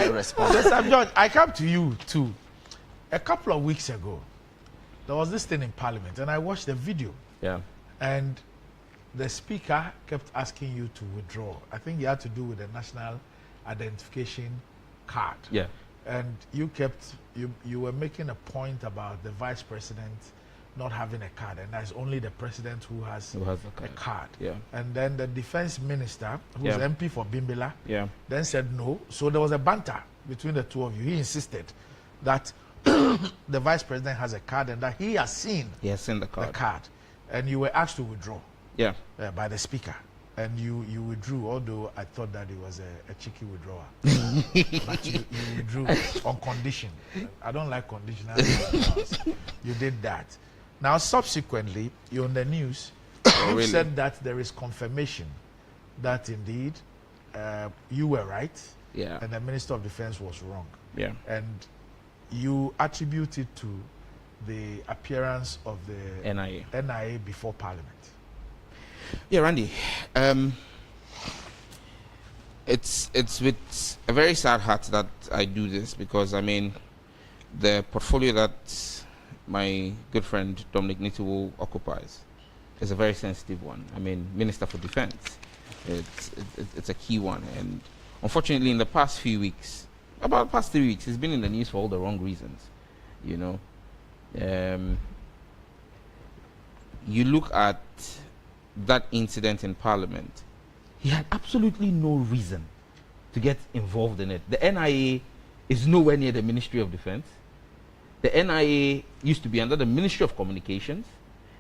response. Mr. George, I come to you too. A couple of weeks ago, there was this thing in Parliament, and I watched the video. Yeah. And the speaker kept asking you to withdraw. I think it had to do with the national identification card. Yeah. And you were making a point about the vice president not having a card, and that's only the president who has a card. Yeah. And then the defense minister, who's MP for Bimbila, then said no. So there was a banter between the two of you. He insisted that the vice president has a card and that he has seen the card. And you were asked to withdraw by the speaker. And you withdrew, although I thought that it was a cheeky withdrawal. But you withdrew on condition. I don't like conditional withdrawals. You did that. Now, subsequently, you're on the news. You said that there is confirmation that indeed you were right and the Minister of Defense was wrong. Yeah. And you attribute it to the appearance of the NIA before Parliament. Yeah, Randy. It's with a very sad heart that I do this, because I mean, the portfolio that my good friend Dominic Nitiwo occupies is a very sensitive one. I mean, Minister for Defense, it's a key one, and unfortunately, in the past few weeks, about the past 3 weeks, he's been in the news for all the wrong reasons. You know, you look at that incident in Parliament, he had absolutely no reason to get involved in it. The NIA is nowhere near the Ministry of Defense. The NIA used to be under the Ministry of Communications.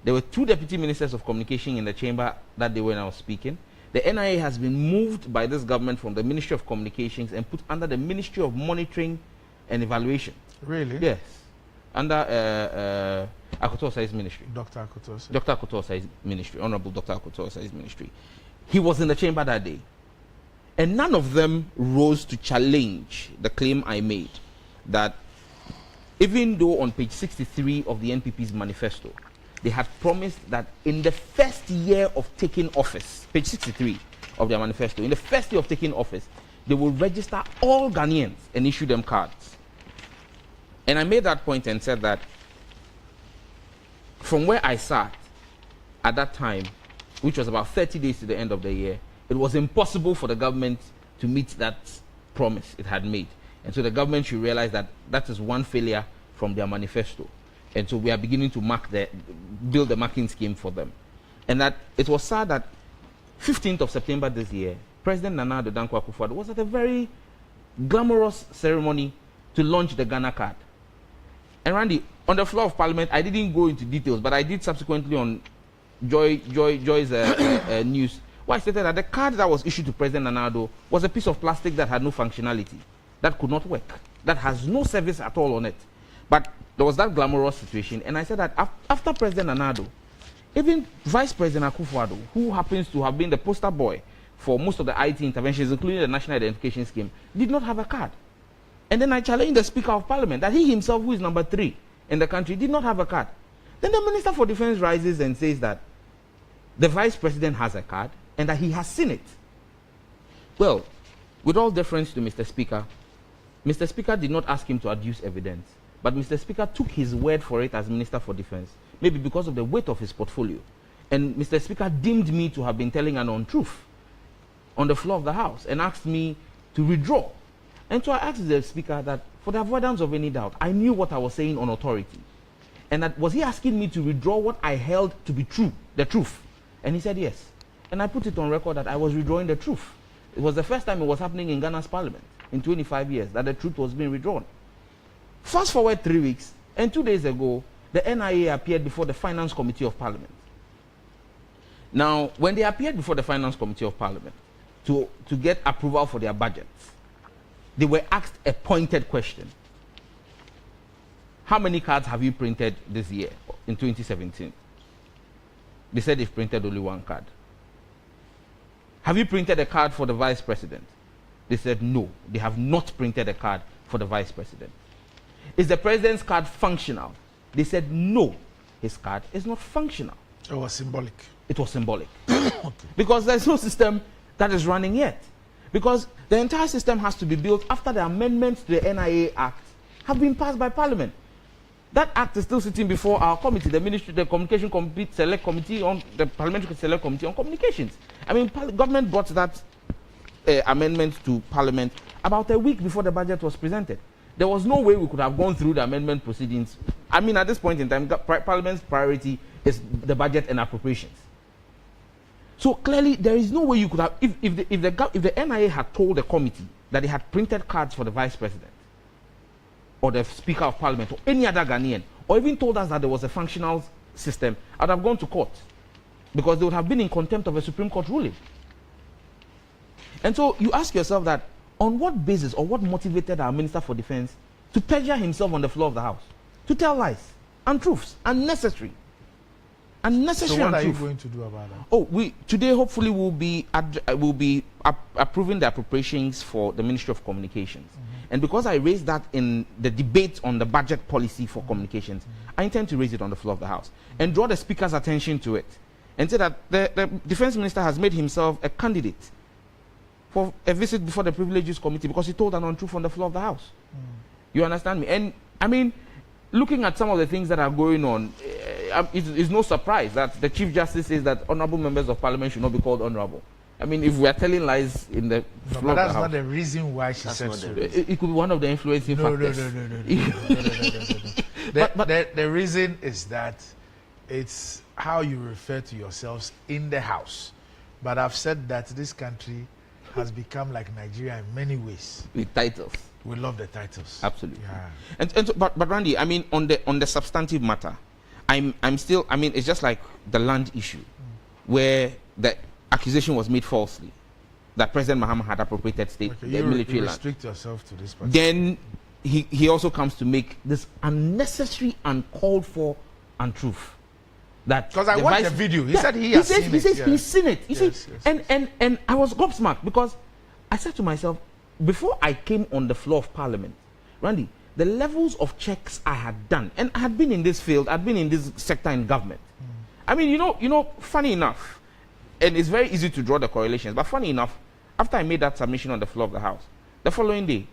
There were 2 deputy ministers of communication in the chamber that day when I was speaking. The NIA has been moved by this government from the Ministry of Communications and put under the Ministry of Monitoring and Evaluation. Really? Yes. Under Akufo Addo's ministry. Dr. Akufo. Dr. Akufo Addo's ministry, Honorable Dr. Akufo Addo's ministry. He was in the chamber that day. And none of them rose to challenge the claim I made that even though on page 63 of the NPP's manifesto, they had promised that in the first year of taking office, page 63 of their manifesto, in the first year of taking office, they will register all Ghanaians and issue them cards. And I made that point and said that from where I sat at that time, which was about 30 days to the end of the year, it was impossible for the government to meet that promise it had made. And so the government should realize that that is one failure from their manifesto. And so we are beginning to build a marking scheme for them. And that it was sad that 15th of September this year, President Nana Addo Akufo Addo was at a very glamorous ceremony to launch the Ghana card. And Randy, on the floor of Parliament, I didn't go into details, but I did subsequently on Joy's news, where I stated that the card that was issued to President Nana Addo was a piece of plastic that had no functionality, that could not work, that has no service at all on it. But there was that glamorous situation, and I said that after President Nana Addo, even Vice President Akufo Addo, who happens to have been the poster boy for most of the IT interventions, including the National Identification Scheme, did not have a card. And then I challenged the Speaker of Parliament that he himself, who is number 3 in the country, did not have a card. Then the Minister for Defense rises and says that the Vice President has a card and that he has seen it. Well, with all deference to Mr. Speaker did not ask him to adduce evidence, but Mr. Speaker took his word for it as Minister for Defense, maybe because of the weight of his portfolio. And Mr. Speaker deemed me to have been telling an untruth on the floor of the House and asked me to withdraw. And so I asked the Speaker that, for the avoidance of any doubt, I knew what I was saying on authority. And that was he asking me to withdraw what I held to be true, the truth? And he said yes. And I put it on record that I was withdrawing the truth. It was the first time it was happening in Ghana's Parliament in 25 years that the truth was being withdrawn. Fast forward 3 weeks, and 2 days ago, the NIA appeared before the Finance Committee of Parliament. Now, when they appeared before the Finance Committee of Parliament to get approval for their budgets, they were asked a pointed question. How many cards have you printed this year, in 2017? They said they've printed only 1 card. Have you printed a card for the Vice President? They said no, they have not printed a card for the Vice President. Is the President's card functional? They said no, his card is not functional. It was symbolic. It was symbolic. Okay. Because there's no system that is running yet. Because the entire system has to be built after the amendments to the NIA Act have been passed by Parliament. That act is still sitting before our committee, the Ministry, the Communication Select Committee on the Parliamentary Select Committee on Communications. I mean, government brought that amendment to Parliament about a week before the budget was presented. There was no way we could have gone through the amendment proceedings. I mean, at this point in time, Parliament's priority is the budget and appropriations. So clearly, there is no way you could have, if the NIA had told the committee that they had printed cards for the Vice President, or the Speaker of Parliament, or any other Ghanaian, or even told us that there was a functional system, I'd have gone to court, because they would have been in contempt of a Supreme Court ruling. And so you ask yourself that, on what basis or what motivated our Minister for Defense to perjure himself on the floor of the House, to tell lies, untruths, unnecessary. Unnecessary. So what are you going to do about that? Oh, today hopefully we'll be approving the appropriations for the Ministry of Communications. And because I raised that in the debate on the budget policy for communications, I intend to raise it on the floor of the House and draw the Speaker's attention to it and say that the Defense Minister has made himself a candidate for a visit before the Privileges Committee because he told an untruth on the floor of the House. You understand me? And I mean, looking at some of the things that are going on, it's no surprise that the Chief Justice says that honorable members of Parliament should not be called honorable. I mean, if we are telling lies in the floor but that's of the not House, the reason why she said so. It could be one of the influencing factors. No. The reason is that it's how you refer to yourselves in the House. But I've said that this country has become like Nigeria in many ways. With titles. We love the titles. Absolutely. Yeah. But Randy, I mean, on the substantive matter, I'm still, I mean, it's just like the land issue, where the accusation was made falsely that President Mahama had appropriated the military land. Restrict yourself to this part. Then he also comes to make this unnecessary, uncalled for untruth. Because I watched the video. He said he has seen it. He says he's seen it. You see, yes. And I was gobsmacked because I said to myself, before I came on the floor of Parliament, Randy, the levels of checks I had done, and I had been in this field, I'd been in this sector in government. I mean, you know, funny enough, and it's very easy to draw the correlations, but funny enough, after I made that submission on the floor of the House, the following day,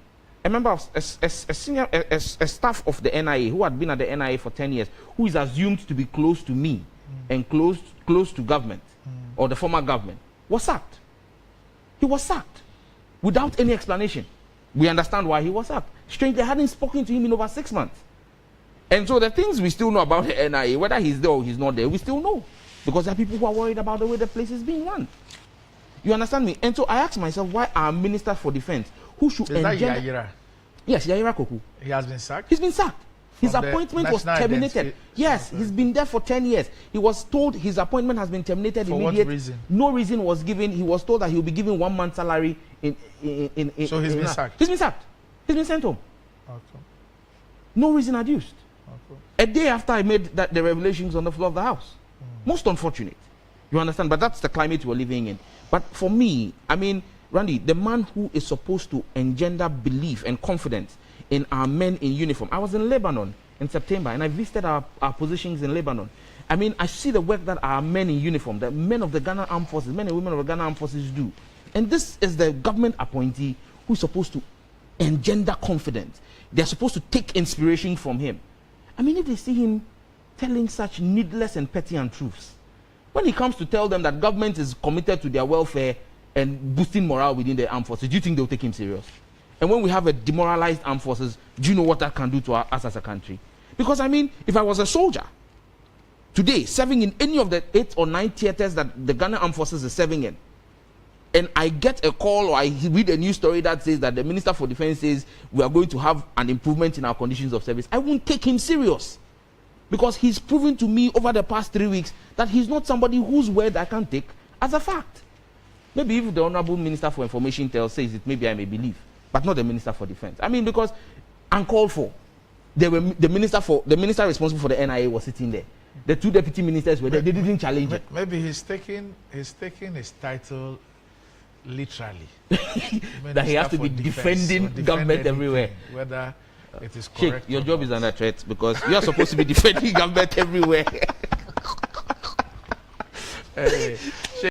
a member of a staff of the NIA who had been at the NIA for 10 years, who is assumed to be close to me and close to government or the former government, was sacked. He was sacked without any explanation. We understand why he was sacked. Strange, they hadn't spoken to him in over 6 months. And so the things we still know about the NIA, whether he's there or he's not there, we still know. Because there are people who are worried about the way the place is being run. You understand me? And so I asked myself, why our Minister for Defense, who should engender... Is that Yayra? Yes, Yayra Kwaku. He has been sacked? He's been sacked. His appointment was terminated. Yes, he's been there for 10 years. He was told his appointment has been terminated immediately. For what reason? No reason was given. He was told that he will be given 1 month's salary So he's been sacked? He's been sacked. He's been sent home. Okay. No reason adduced. Okay. A day after I made the revelations on the floor of the House. Most unfortunate. You understand? But that's the climate we're living in. But for me, I mean, Randy, the man who is supposed to engender belief and confidence in our men in uniform. I was in Lebanon in September and I visited our positions in Lebanon. I mean, I see the work that our men in uniform, the men of the Ghana Armed Forces, men and women of the Ghana Armed Forces do. And this is the government appointee who's supposed to engender confidence. They're supposed to take inspiration from him. I mean, if they see him telling such needless and petty untruths, when he comes to tell them that government is committed to their welfare and boosting morale within the armed forces, do you think they'll take him serious? And when we have a demoralized armed forces, do you know what that can do to us as a country? Because, I mean, if I was a soldier today serving in any of the 8 or 9 theaters that the Ghana Armed Forces is serving in, and I get a call or I read a news story that says that the Minister for Defense says we are going to have an improvement in our conditions of service, I won't take him serious. Because he's proven to me over the past 3 weeks that he's not somebody whose word I can take as a fact. Maybe if the Honorable Minister for Information says it, maybe I may believe. But not the Minister for Defense. I mean, because uncalled for. The minister responsible for the NIA was sitting there. The 2 deputy ministers were there. They didn't challenge it. Maybe he's taking his title literally. That he has to be defending government everywhere. Whether it is correct. Sheikh, your job is under threat because you are supposed to be defending government everywhere.